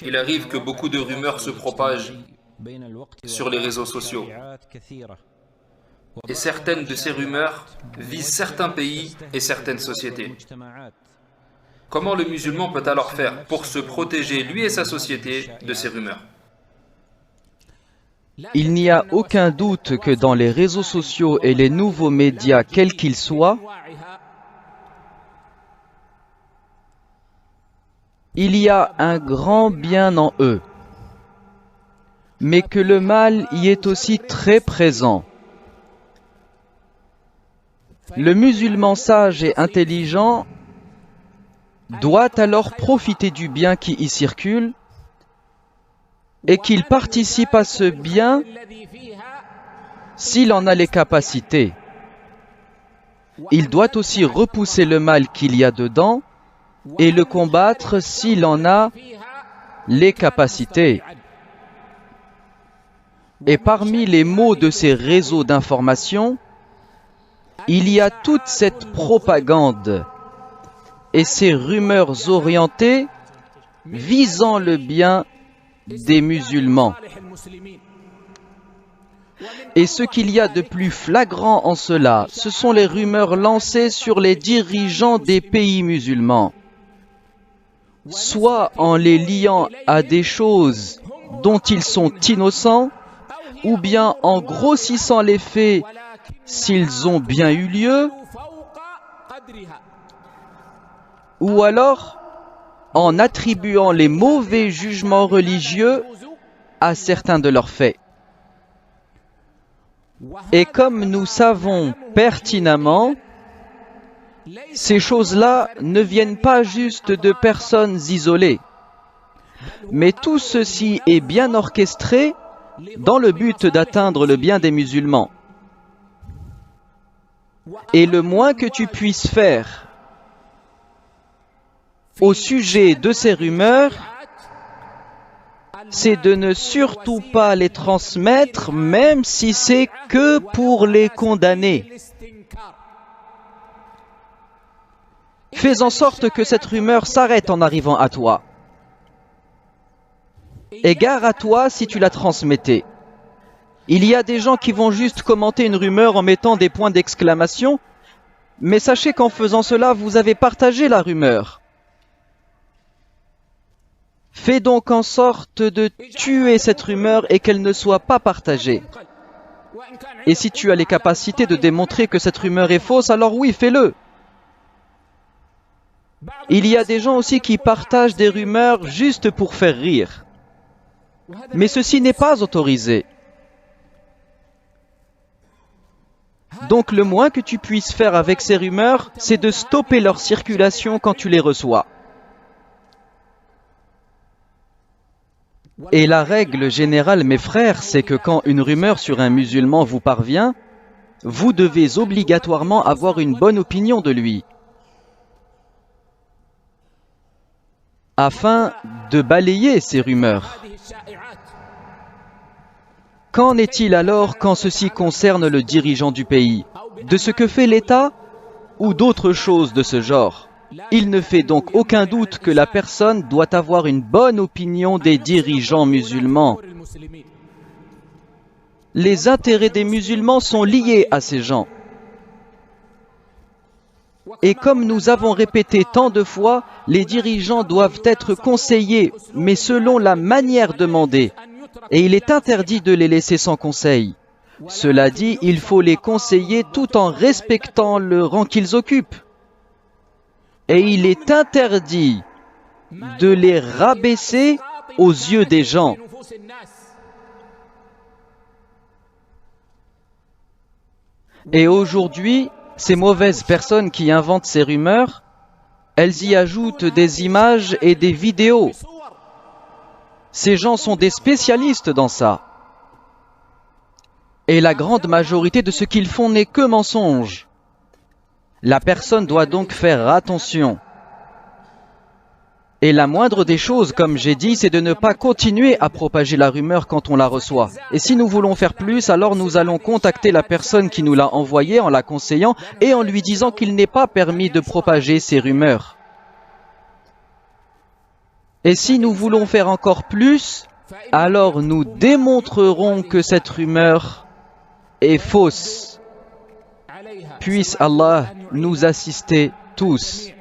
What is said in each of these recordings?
Il arrive que beaucoup de rumeurs se propagent sur les réseaux sociaux. Et certaines de ces rumeurs visent certains pays et certaines sociétés. Comment le musulman peut alors faire pour se protéger, lui et sa société, de ces rumeurs? Il n'y a aucun doute que dans les réseaux sociaux et les nouveaux médias, quels qu'ils soient, il y a un grand bien en eux, mais que le mal y est aussi très présent. Le musulman sage et intelligent doit alors profiter du bien qui y circule et qu'il participe à ce bien s'il en a les capacités. Il doit aussi repousser le mal qu'il y a dedans et le combattre s'il en a les capacités. Et parmi les maux de ces réseaux d'information, il y a toute cette propagande et ces rumeurs orientées visant le bien des musulmans. Et ce qu'il y a de plus flagrant en cela, ce sont les rumeurs lancées sur les dirigeants des pays musulmans, soit en les liant à des choses dont ils sont innocents, ou bien en grossissant les faits s'ils ont bien eu lieu, ou alors en attribuant les mauvais jugements religieux à certains de leurs faits. Et comme nous savons pertinemment, ces choses-là ne viennent pas juste de personnes isolées, mais tout ceci est bien orchestré dans le but d'atteindre le bien des musulmans. Et le moins que tu puisses faire au sujet de ces rumeurs, c'est de ne surtout pas les transmettre, même si c'est que pour les condamner. Fais en sorte que cette rumeur s'arrête en arrivant à toi. Et gare à toi si tu la transmettais. Il y a des gens qui vont juste commenter une rumeur en mettant des points d'exclamation, mais sachez qu'en faisant cela, vous avez partagé la rumeur. Fais donc en sorte de tuer cette rumeur et qu'elle ne soit pas partagée. Et si tu as les capacités de démontrer que cette rumeur est fausse, alors oui, fais-le. Il y a des gens aussi qui partagent des rumeurs juste pour faire rire. Mais ceci n'est pas autorisé. Donc le moins que tu puisses faire avec ces rumeurs, c'est de stopper leur circulation quand tu les reçois. Et la règle générale, mes frères, c'est que quand une rumeur sur un musulman vous parvient, vous devez obligatoirement avoir une bonne opinion de lui, afin de balayer ces rumeurs. Qu'en est-il alors quand ceci concerne le dirigeant du pays, de ce que fait l'État ou d'autres choses de ce genre? Il ne fait donc aucun doute que la personne doit avoir une bonne opinion des dirigeants musulmans. Les intérêts des musulmans sont liés à ces gens. Et comme nous avons répété tant de fois, les dirigeants doivent être conseillés, mais selon la manière demandée. Et il est interdit de les laisser sans conseil. Cela dit, il faut les conseiller tout en respectant le rang qu'ils occupent. Et il est interdit de les rabaisser aux yeux des gens. Et aujourd'hui, ces mauvaises personnes qui inventent ces rumeurs, elles y ajoutent des images et des vidéos. Ces gens sont des spécialistes dans ça. Et la grande majorité de ce qu'ils font n'est que mensonge. La personne doit donc faire attention. Et la moindre des choses, comme j'ai dit, c'est de ne pas continuer à propager la rumeur quand on la reçoit. Et si nous voulons faire plus, alors nous allons contacter la personne qui nous l'a envoyée en la conseillant et en lui disant qu'il n'est pas permis de propager ces rumeurs. Et si nous voulons faire encore plus, alors nous démontrerons que cette rumeur est fausse. Puisse Allah nous assister tous.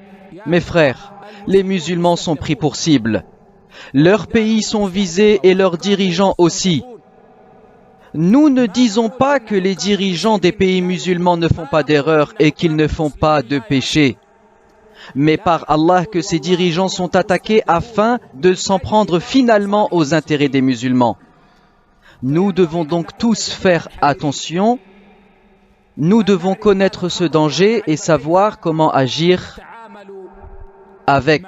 Mes frères, les musulmans sont pris pour cible. Leurs pays sont visés et leurs dirigeants aussi. Nous ne disons pas que les dirigeants des pays musulmans ne font pas d'erreurs et qu'ils ne font pas de péché. Mais par Allah que ces dirigeants sont attaqués afin de s'en prendre finalement aux intérêts des musulmans. Nous devons donc tous faire attention. Nous devons connaître ce danger et savoir comment agir avec.